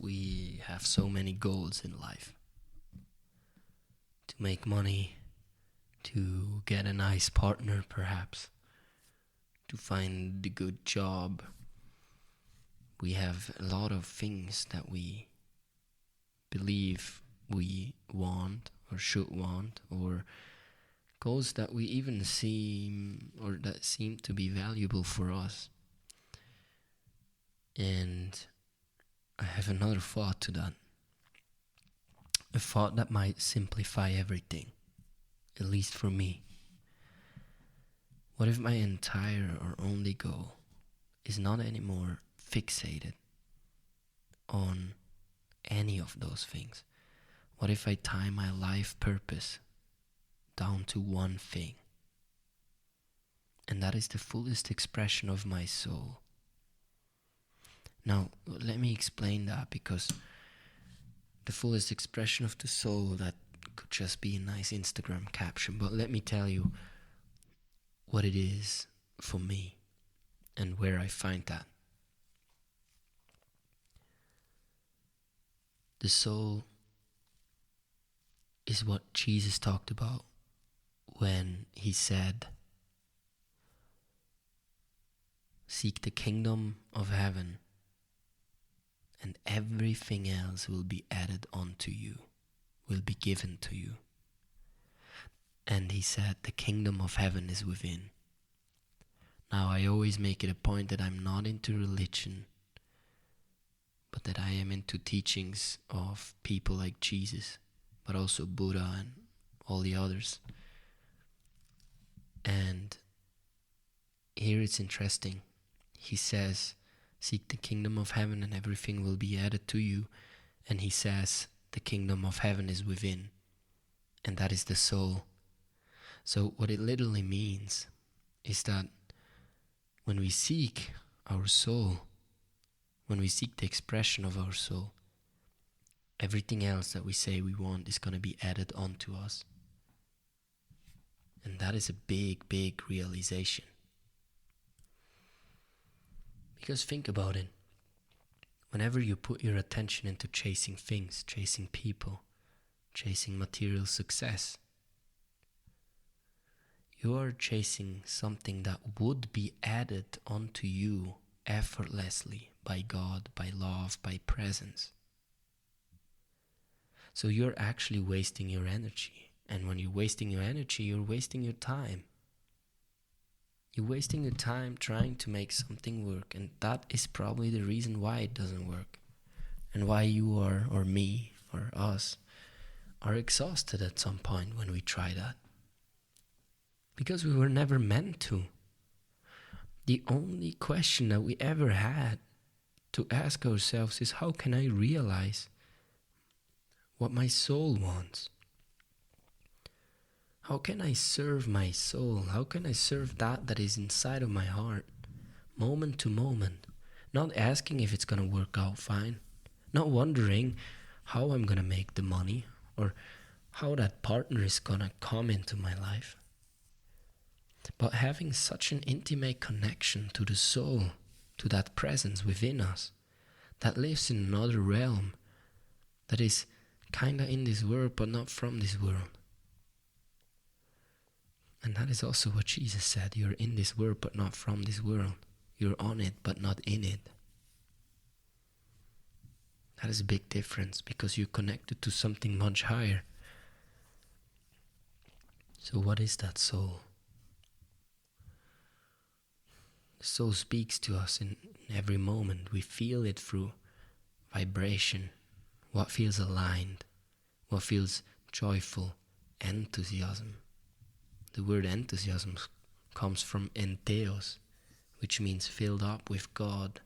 We have so many goals in life: to make money, to get a nice partner, perhaps, to find the good job. We have a lot of things that we believe we want or should want, or goals that we even seem to be valuable for us. And I have another thought to that. A thought that might simplify everything, at least for me. What if my entire or only goal is not anymore fixated on any of those things? What if I tie my life purpose down to one thing? And that is the fullest expression of my soul. Now, let me explain that, because the fullest expression of the soul, that could just be a nice Instagram caption, but let me tell you what it is for me and where I find that. The soul is what Jesus talked about when he said, "Seek the kingdom of heaven, and everything else will be added onto you, will be given to you." And he said, the kingdom of heaven is within. Now, I always make it a point that I'm not into religion, but that I am into teachings of people like Jesus, but also Buddha and all the others. And here it's interesting. He says, "Seek the kingdom of heaven and everything will be added to you." And he says, the kingdom of heaven is within. And that is the soul. So what it literally means is that when we seek our soul, when we seek the expression of our soul, everything else that we say we want is going to be added onto us. And that is a big, big realization. Because think about it. Whenever you put your attention into chasing things, chasing people, chasing material success, you are chasing something that would be added onto you effortlessly by God, by love, by presence. So you're actually wasting your energy. And when you're wasting your energy, you're wasting your time. You're wasting your time trying to make something work, and that is probably the reason why it doesn't work, and why you are, or me, or us, are exhausted at some point when we try that. Because we were never meant to. The only question that we ever had to ask ourselves is, how can I realize what my soul wants? How can I serve my soul? How can I serve that is inside of my heart, moment to moment? Not asking if it's going to work out fine. Not wondering how I'm going to make the money, or how that partner is going to come into my life. But having such an intimate connection to the soul, to that presence within us, that lives in another realm, that is kind of in this world but not from this world. And that is also what Jesus said. You're in this world but not from this world. You're on it but not in it. That is a big difference, because you're connected to something much higher. So what is that soul? The soul speaks to us in every moment. We feel it through vibration. What feels aligned? What feels joyful? Enthusiasm. The word enthusiasm comes from entheos, which means filled up with God.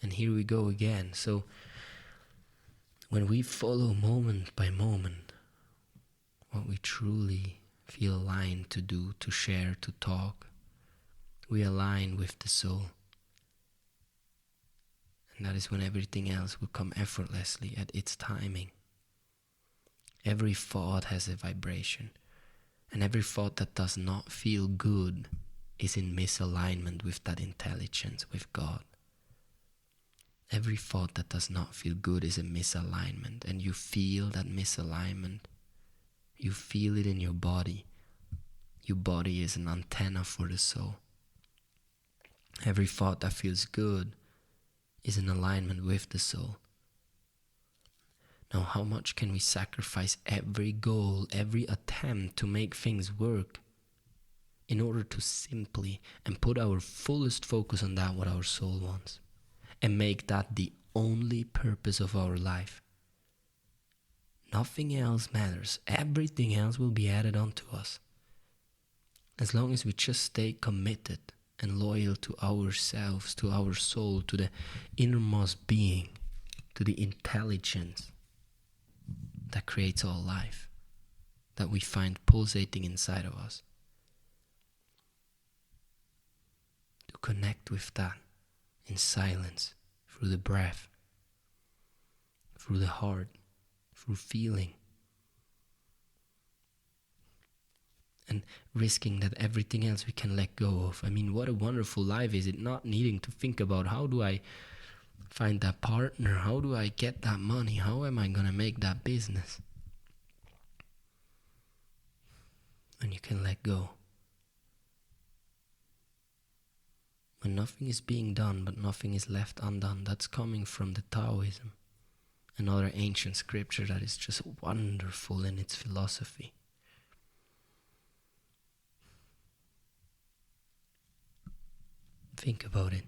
And here we go again. So when we follow moment by moment what we truly feel aligned to do, to share, to talk, we align with the soul. And that is when everything else will come effortlessly at its timing. Every thought has a vibration. And every thought that does not feel good is in misalignment with that intelligence, with God. Every thought that does not feel good is a misalignment, and you feel that misalignment. You feel it in your body. Your body is an antenna for the soul. Every thought that feels good is in alignment with the soul. Now, how much can we sacrifice every goal, every attempt to make things work in order to simply and put our fullest focus on that what our soul wants and make that the only purpose of our life? Nothing else matters. Everything else will be added onto us. As long as we just stay committed and loyal to ourselves, to our soul, to the innermost being, to the intelligence that creates all life, that we find pulsating inside of us. To connect with that in silence, through the breath, through the heart, through feeling. And risking that everything else we can let go of. I mean, what a wonderful life is it, not needing to think about how do I find that partner, how do I get that money, how am I going to make that business? When you can let go. When nothing is being done, but nothing is left undone. That's coming from the Taoism, another ancient scripture that is just wonderful in its philosophy. Think about it.